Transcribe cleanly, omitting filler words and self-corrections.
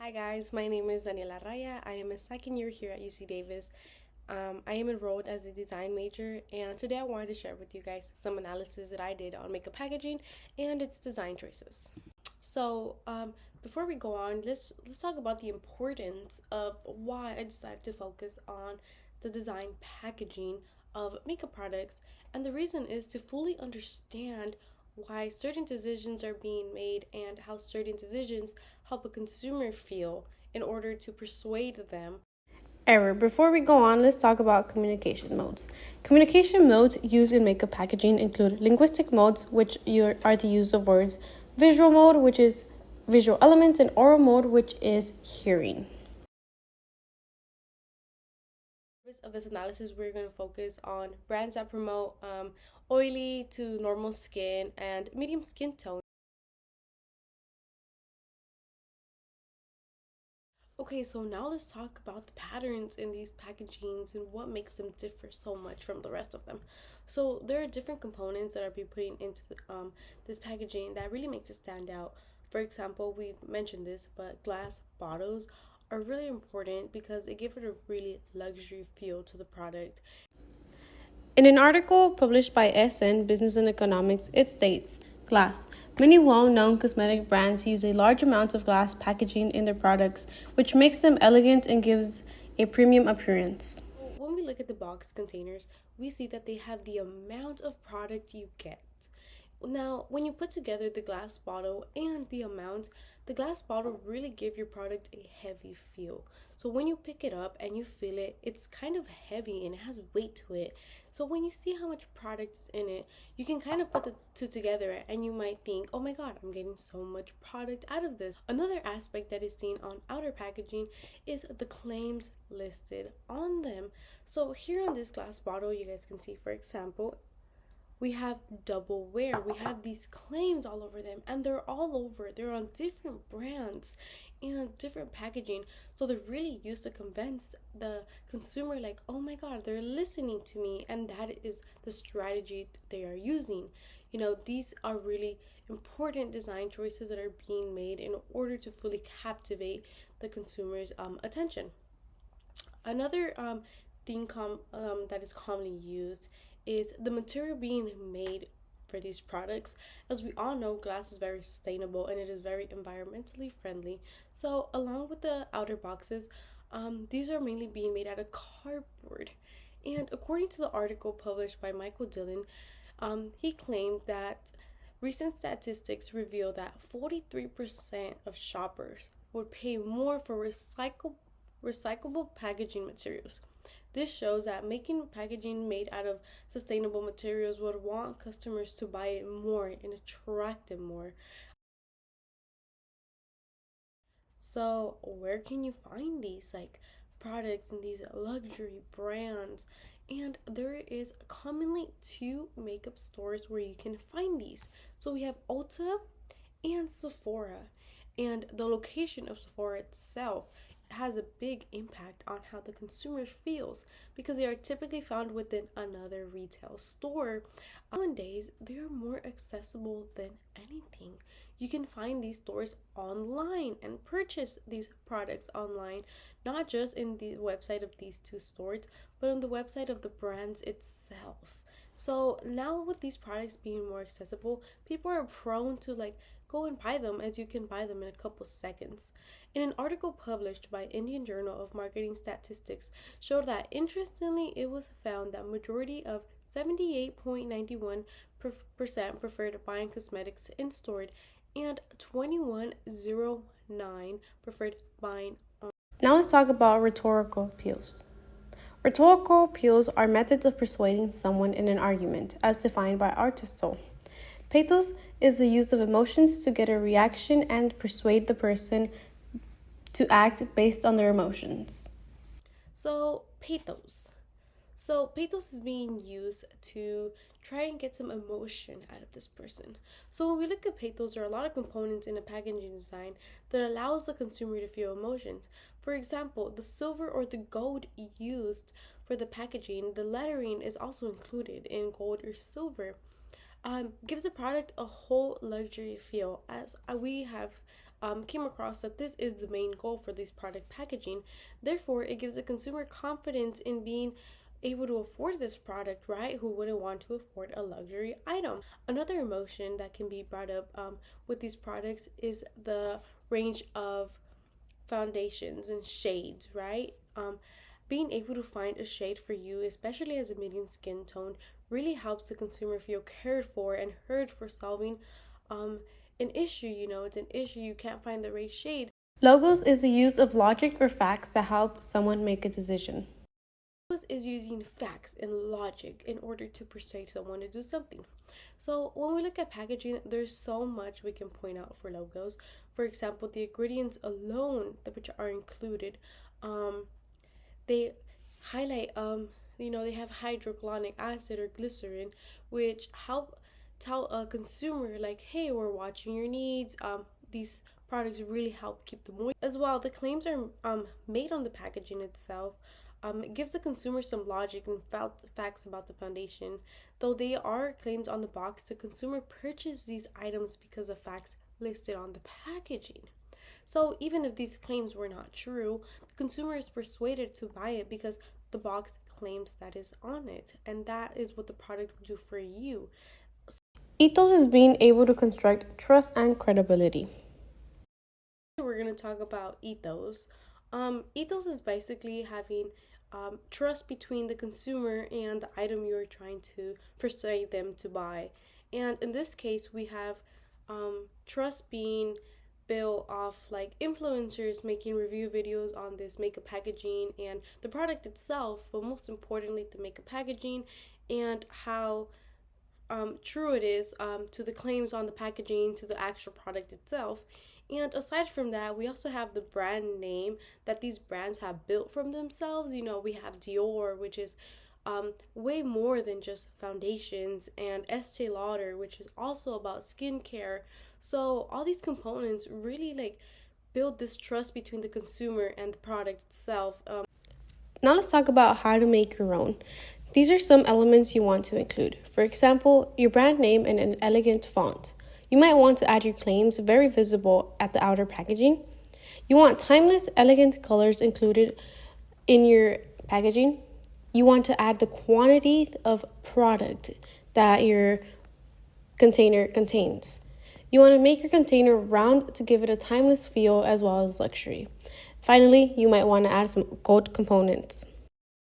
Hi guys, my name is Daniela Raya. I am a second year here at UC Davis. I am enrolled as a design major, and today I wanted to share with you guys some analysis that I did on makeup packaging and its design choices. So, before we go on, let's talk about the importance of why I decided to focus on the design packaging of makeup products, and the reason is to fully understand why certain decisions are being made and how certain decisions help a consumer feel in order to persuade them. Error. Before we go on, let's talk about communication modes. Communication modes used in makeup packaging include linguistic modes, which are the use of words, visual mode, which is visual elements, and oral mode, which is hearing. Of this analysis, we're going to focus on brands that promote oily to normal skin and medium skin tone. Okay, so now let's talk about the patterns in these packagings and what makes them differ so much from the rest of them. So there are different components that are being put into this packaging that really makes it stand out. For example, we've mentioned this, but glass bottles are really important because they give it a really luxury feel to the product. In an article published by SN Business and Economics, it states glass. Many well known cosmetic brands use a large amount of glass packaging in their products, which makes them elegant and gives a premium appearance. When we look at the box containers, we see that they have the amount of product you get. Now, when you put together the glass bottle and the glass bottle really give your product a heavy feel. So when you pick it up and you feel it, it's kind of heavy and it has weight to it. So when you see how much product is in it, you can kind of put the two together and you might think, oh my god, I'm getting so much product out of this. Another aspect that is seen on outer packaging is the claims listed on them. So here on this glass bottle, you guys can see, for example, we have double wear. We have these claims all over them, and they're all over. They're on different brands and different packaging. So they're really used to convince the consumer, like, oh my god, they're listening to me, and that is the strategy they are using. These are really important design choices that are being made in order to fully captivate the consumer's attention. Another that is commonly used is the material being made for these products. As we all know, glass is very sustainable and it is very environmentally friendly. So, along with the outer boxes, these are mainly being made out of cardboard. And according to the article published by Michael Dillon, he claimed that recent statistics reveal that 43% of shoppers would pay more for recyclable packaging materials. This shows that making packaging made out of sustainable materials would want customers to buy it more and attract them more. So, where can you find these products and these luxury brands? And there is commonly two makeup stores where you can find these. So we have Ulta and Sephora. And the location of Sephora itself has a big impact on how the consumer feels because they are typically found within another retail store. Nowadays, they are more accessible than anything. You can find these stores online and purchase these products online, not just in the website of these two stores, but on the website of the brands itself. So now with these products being more accessible, people are prone to go and buy them as you can buy them in a couple seconds. In an article published by Indian Journal of Marketing Statistics showed that interestingly it was found that majority of 78.91% preferred buying cosmetics in store and 2109 preferred buying on. Now let's talk about rhetorical appeals. Rhetorical appeals are methods of persuading someone in an argument, as defined by Aristotle. Pathos is the use of emotions to get a reaction and persuade the person to act based on their emotions. So, pathos. Pathos is being used to try and get some emotion out of this person. So, when we look at pathos, there are a lot of components in a packaging design that allows the consumer to feel emotions. For example, the silver or the gold used for the packaging, the lettering is also included in gold or silver. gives a product a whole luxury feel. As we have came across that this is the main goal for this product packaging. Therefore, it gives a consumer confidence in being able to afford this product, right? Who wouldn't want to afford a luxury item? Another emotion that can be brought up with these products is the range of foundations and shades, right? Being able to find a shade for you, especially as a medium skin tone, really helps the consumer feel cared for and heard for solving an issue. It's an issue, you can't find the right shade. Logos is the use of logic or facts that help someone make a decision. Logos is using facts and logic in order to persuade someone to do something. So when we look at packaging, there's so much we can point out for logos. For example, the ingredients alone which are included, they highlight they have hydrochloric acid or glycerin, which help tell a consumer like, hey, we're watching your needs. These products really help keep them moist. As well, the claims are made on the packaging itself. It gives the consumer some logic and facts about the foundation. Though they are claims on the box, the consumer purchased these items because of facts listed on the packaging. So even if these claims were not true, the consumer is persuaded to buy it because the box claims that is on it, and that is what the product will do for you. Ethos is being able to construct trust and credibility. We're going to talk about ethos. Ethos is basically having trust between the consumer and the item you are trying to persuade them to buy. And in this case, we have trust being built off like influencers making review videos on this makeup packaging and the product itself, but most importantly, the makeup packaging and how true it is to the claims on the packaging, to the actual product itself. And aside from that, we also have the brand name that these brands have built from themselves. We have Dior, which is way more than just foundations, and Estee Lauder, which is also about skincare. So all these components really like build this trust between the consumer and the product itself. Now let's talk about how to make your own. These are some elements you want to include. For example, your brand name and an elegant font. You might want to add your claims very visible at the outer packaging. You want timeless, elegant colors included in your packaging. You want to add the quantity of product that your container contains. You want to make your container round to give it a timeless feel as well as luxury. Finally, you might want to add some gold components.